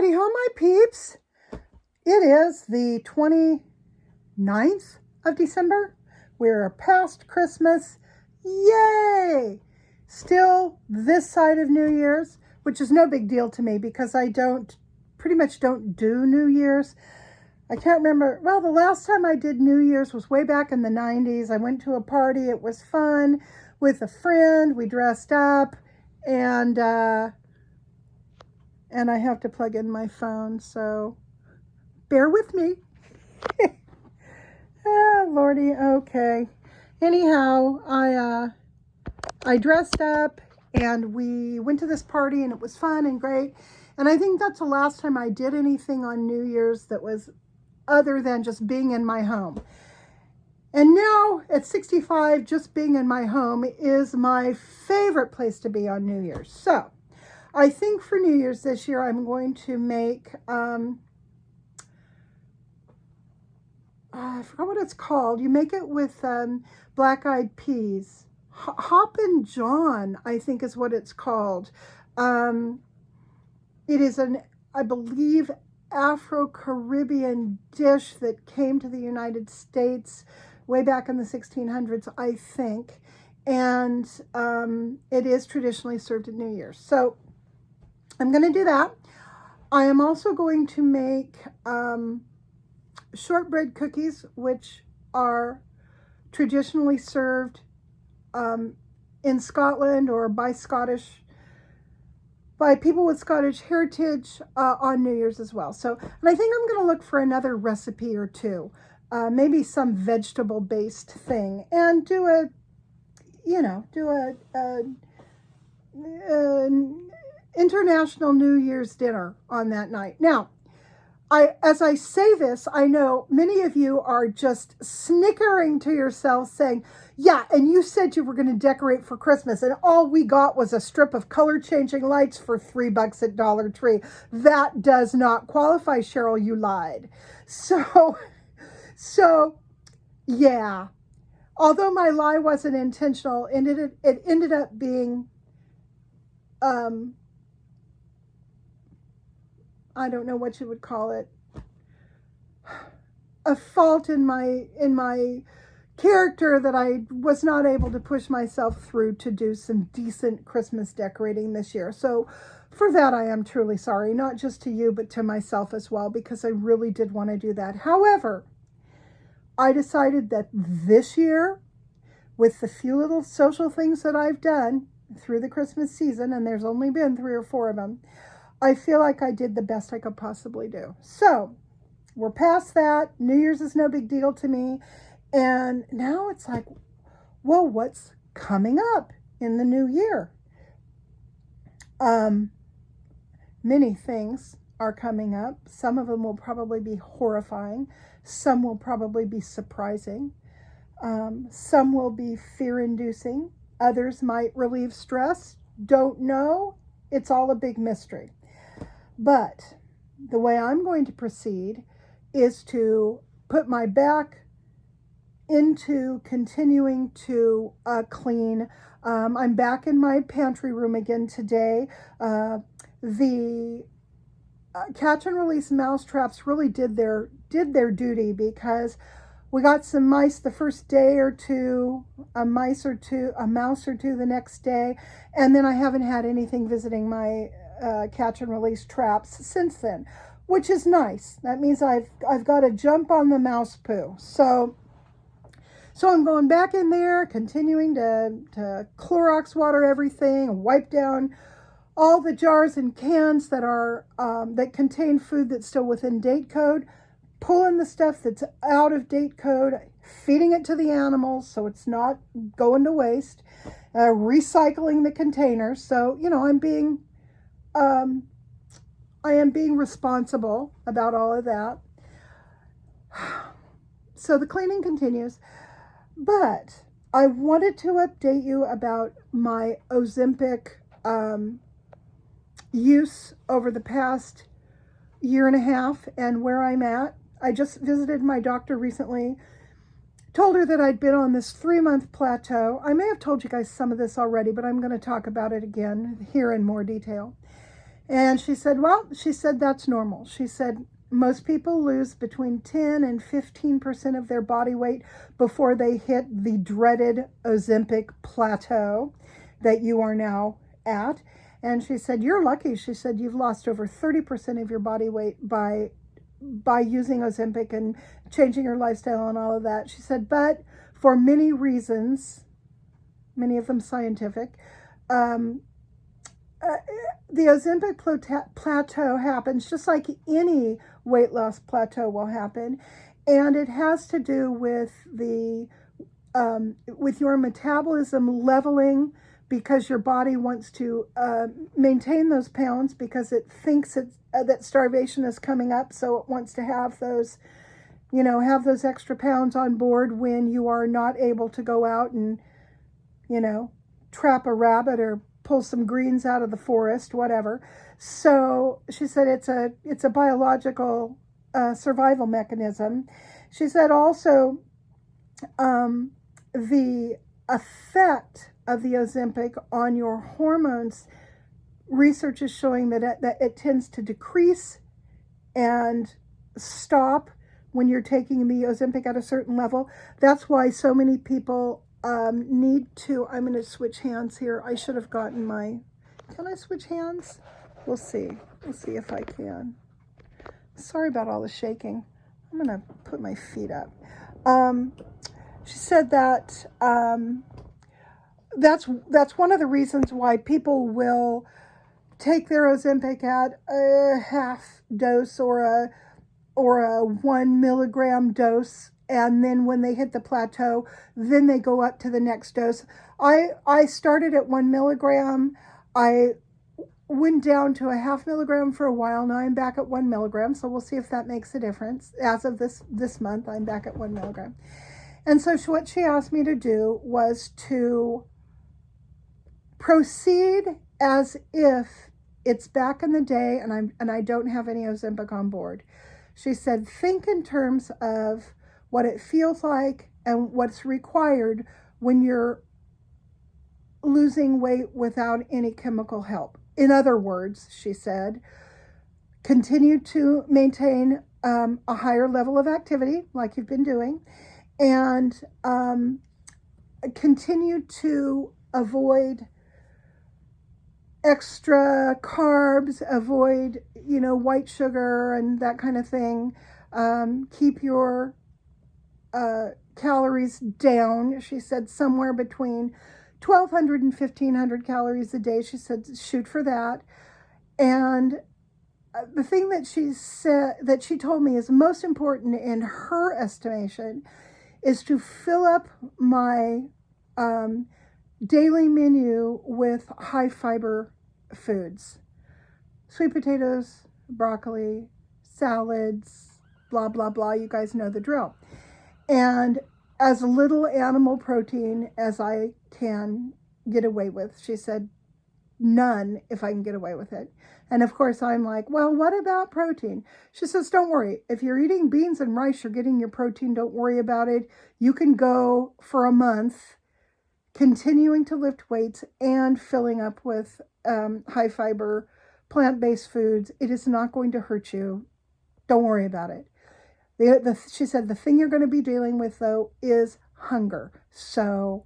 Howdy ho, my peeps. It is the 29th of December. We're past Christmas. Yay! Still this side of New Year's, which is no big deal to me because I pretty much don't do New Year's. I can't remember. Well, the last time I did New Year's was way back in the 90s. I went to a party. It was fun with a friend. We dressed up and I have to plug in my phone, so bear with me. Lordy, okay. Anyhow, I dressed up and we went to this party and it was fun and great. And I think that's the last time I did anything on New Year's that was other than just being in my home. And now at 65, just being in my home is my favorite place to be on New Year's. So I think for New Year's this year, I'm going to make, I forgot what it's called. You make it with black-eyed peas. Hoppin' John, I think is what it's called. It is I believe, Afro-Caribbean dish that came to the United States way back in the 1600s, I think. And it is traditionally served at New Year's. So I'm going to do that. I am also going to make shortbread cookies, which are traditionally served in Scotland or by people with Scottish heritage on New Year's as well. So, and I think I'm going to look for another recipe or two, maybe some vegetable-based thing, and do a international New Year's dinner on that night. Now, as I say this, I know many of you are just snickering to yourselves saying, yeah, and you said you were going to decorate for Christmas, and all we got was a strip of color-changing lights for $3 at Dollar Tree. That does not qualify, Cheryl, you lied. So, yeah. Although my lie wasn't intentional, it ended up being, I don't know what you would call it, a fault in my character that I was not able to push myself through to do some decent Christmas decorating this year. So for that, I am truly sorry, not just to you, but to myself as well, because I really did want to do that. However, I decided that this year, with the few little social things that I've done through the Christmas season, and there's only been 3 or 4 of them, I feel like I did the best I could possibly do. So we're past that. New Year's is no big deal to me. And now it's like, well, what's coming up in the new year? Many things are coming up. Some of them will probably be horrifying. Some will probably be surprising. Some will be fear-inducing. Others might relieve stress. Don't know. It's all a big mystery. But the way I'm going to proceed is to put my back into continuing to clean. I'm back in my pantry room again today. The catch and release mouse traps really did their duty, because we got some mice the first day or two, a mouse or two the next day, and then I haven't had anything visiting my catch and release traps since then, which is nice. That means I've got to jump on the mouse poo. So I'm going back in there, continuing to Clorox water everything, and wipe down all the jars and cans that are that contain food that's still within date code, pulling the stuff that's out of date code, feeding it to the animals so it's not going to waste, recycling the containers. So, I am being responsible about all of that. So the cleaning continues. But I wanted to update you about my Ozempic use over the past 1.5 years and where I'm at. I just visited my doctor recently, told her that I'd been on this 3-month plateau. I may have told you guys some of this already, but I'm going to talk about it again here in more detail. And she said, well, she said, that's normal. She said, most people lose between 10 and 15% of their body weight before they hit the dreaded Ozempic plateau that you are now at. And she said, you're lucky. She said, you've lost over 30% of your body weight by using Ozempic and changing your lifestyle and all of that. She said, but for many reasons, many of them scientific, the Ozempic plateau happens just like any weight loss plateau will happen, and it has to do with with your metabolism leveling, because your body wants to maintain those pounds because it thinks that starvation is coming up, so it wants to have those, have those extra pounds on board when you are not able to go out and, trap a rabbit or pull some greens out of the forest, whatever. So she said it's a biological survival mechanism. She said also the effect of the Ozempic on your hormones, research is showing that it tends to decrease and stop when you're taking the Ozempic at a certain level. That's why so many people need to, I'm going to switch hands here. I should have gotten can I switch hands? We'll see if I can. Sorry about all the shaking. I'm going to put my feet up. She said that that's one of the reasons why people will take their Ozempic at a half dose or a 1 milligram dose, and then when they hit the plateau, then they go up to the next dose. I started at 1 milligram. I went down to a half milligram for a while. Now I'm back at 1 milligram, so we'll see if that makes a difference. As of this month, I'm back at 1 milligram. And so what she asked me to do was to proceed as if it's back in the day and I don't have any Ozempic on board. She said, think in terms of what it feels like and what's required when you're losing weight without any chemical help. In other words, she said, continue to maintain a higher level of activity like you've been doing, and continue to avoid extra carbs, avoid, white sugar and that kind of thing. Keep your calories down. She said somewhere between 1,200 and 1,500 calories a day. She said shoot for that. And the thing that she told me is most important in her estimation is to fill up my daily menu with high fiber foods. Sweet potatoes, broccoli, salads, blah, blah, blah. You guys know the drill. And as little animal protein as I can get away with. She said none if I can get away with it. And of course I'm like, well, what about protein? She says, don't worry. If you're eating beans and rice, you're getting your protein. Don't worry about it. You can go for a month continuing to lift weights and filling up with high fiber, plant-based foods. It is not going to hurt you. Don't worry about it. She said the thing you're going to be dealing with, though, is hunger. So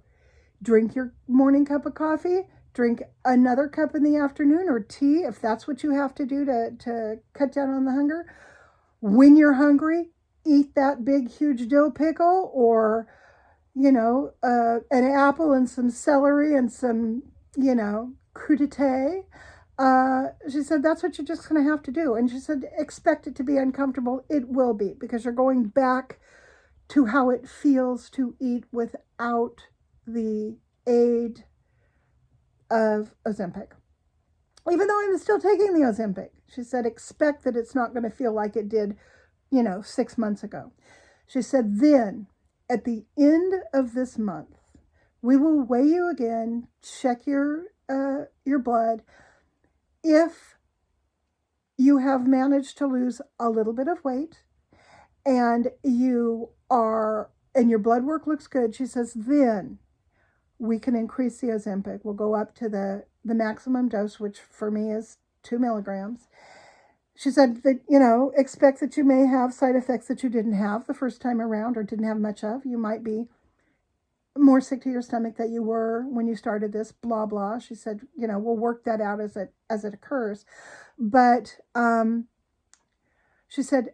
drink your morning cup of coffee, drink another cup in the afternoon, or tea, if that's what you have to do to cut down on the hunger. When you're hungry, eat that big, huge dill pickle, or, an apple and some celery and some, crudité. She said, that's what you're just going to have to do. And she said, expect it to be uncomfortable. It will be, because you're going back to how it feels to eat without the aid of Ozempic. Even though I'm still taking the Ozempic, she said, expect that it's not going to feel like it did, 6 months ago. She said, then at the end of this month, we will weigh you again, check your blood. If you have managed to lose a little bit of weight and your blood work looks good, she says, then we can increase the Ozempic. We'll go up to the maximum dose, which for me is 2 milligrams. She said that, expect that you may have side effects that you didn't have the first time around or didn't have much of. You might be more sick to your stomach than you were when you started this, blah, blah. She said, we'll work that out as it occurs. But she said,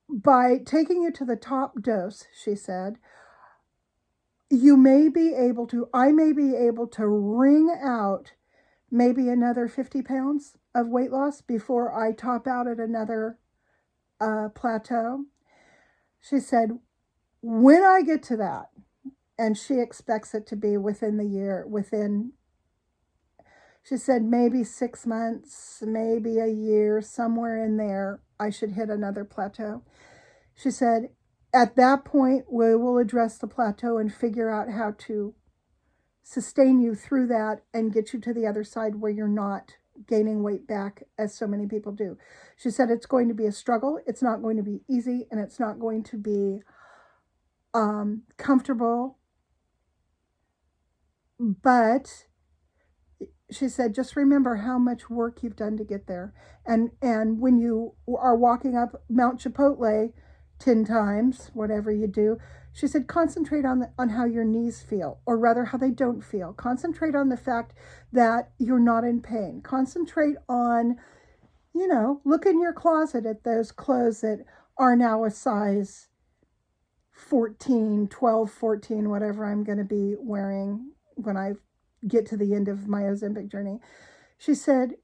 by taking you to the top dose, she said, I may be able to wring out maybe another 50 pounds of weight loss before I top out at another plateau. She said, when I get to that, and she expects it to be within the year, she said maybe 6 months, maybe a year, somewhere in there, I should hit another plateau. She said, at that point, we will address the plateau and figure out how to sustain you through that and get you to the other side where you're not gaining weight back as so many people do. She said it's going to be a struggle. It's not going to be easy, and it's not going to be comfortable. But she said, just remember how much work you've done to get there. And when you are walking up Mount Chipotle 10 times, whatever you do, she said, concentrate on how your knees feel, or rather how they don't feel. Concentrate on the fact that you're not in pain. Concentrate on, look in your closet at those clothes that are now a size 14, 12, 14, whatever I'm going to be wearing when I get to the end of my Ozempic journey. She said,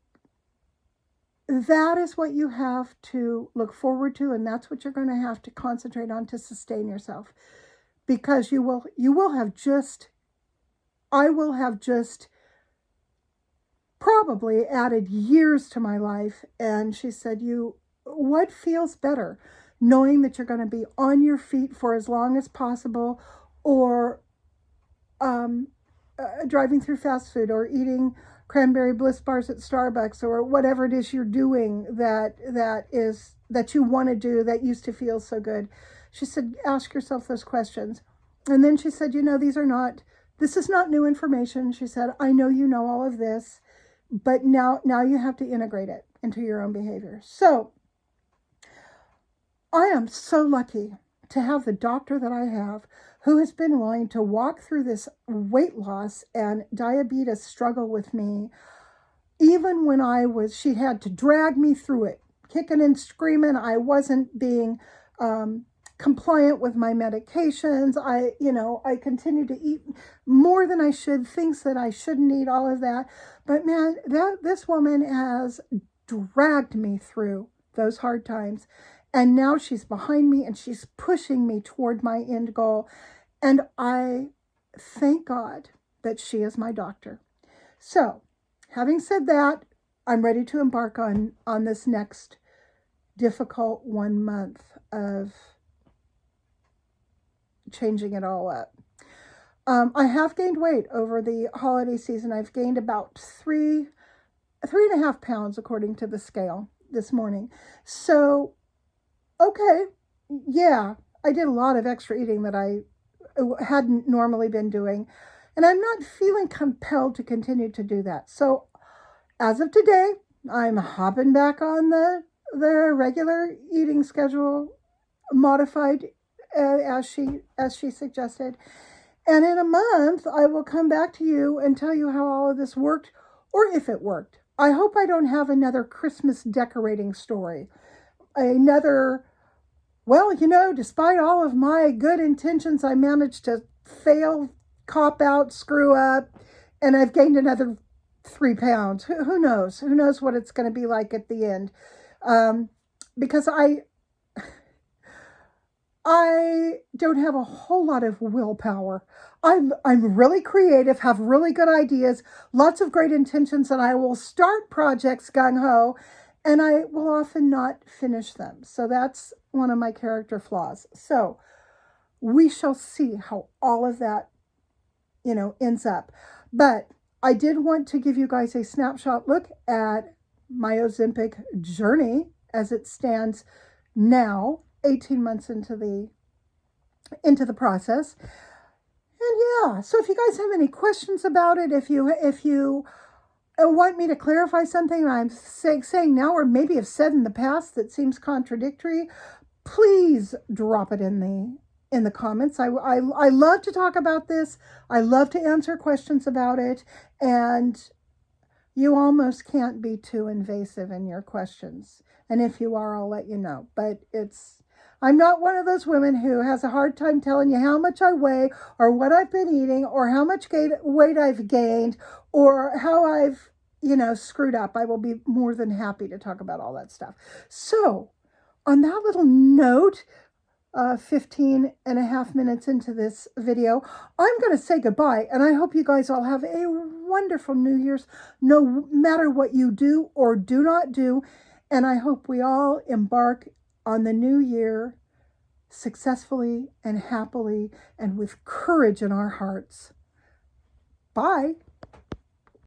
that is what you have to look forward to, and that's what you're going to have to concentrate on to sustain yourself, because I will have just probably added years to my life. And she said, what feels better, knowing that you're going to be on your feet for as long as possible, or driving through fast food, or eating cranberry bliss bars at Starbucks, or whatever it is you're doing that you want to do that used to feel so good. She said, ask yourself those questions. And then she said, this is not new information. She said, I know you know all of this, but now you have to integrate it into your own behavior. So I am so lucky to have the doctor that I have, who has been willing to walk through this weight loss and diabetes struggle with me, even when she had to drag me through it, kicking and screaming. I wasn't being compliant with my medications. I continued to eat more than I should, things that I shouldn't eat, all of that. But man, this woman has dragged me through those hard times. And now she's behind me and she's pushing me toward my end goal. And I thank God that she is my doctor. So, having said that, I'm ready to embark on this next difficult 1 month of changing it all up. I have gained weight over the holiday season. I've gained about 3.5 pounds according to the scale this morning. So, okay, yeah, I did a lot of extra eating that I hadn't normally been doing, and I'm not feeling compelled to continue to do that. So as of today, I'm hopping back on the regular eating schedule, modified as she suggested. And in a month, I will come back to you and tell you how all of this worked, or if it worked. I hope I don't have another Christmas decorating story. Despite all of my good intentions, I managed to fail, cop out, screw up, and I've gained another 3 pounds. Who knows? Who knows what it's going to be like at the end? Because I don't have a whole lot of willpower. I'm really creative, have really good ideas, lots of great intentions, and I will start projects gung-ho, and I will often not finish them. So that's one of my character flaws. So we shall see how all of that, ends up. But I did want to give you guys a snapshot look at my Ozempic journey as it stands now, 18 months into the process. And yeah, so if you guys have any questions about it, if you want me to clarify something I'm saying now, or maybe have said in the past that seems contradictory, please drop it in the comments. I love to talk about this. I love to answer questions about it, and you almost can't be too invasive in your questions. And if you are, I'll let you know. But I'm not one of those women who has a hard time telling you how much I weigh, or what I've been eating, or how much weight I've gained, or how I've, screwed up. I will be more than happy to talk about all that stuff. So, on that little note, 15 and a half minutes into this video, I'm going to say goodbye, and I hope you guys all have a wonderful New Year's, no matter what you do or do not do, and I hope we all embark on the new year successfully and happily and with courage in our hearts. Bye.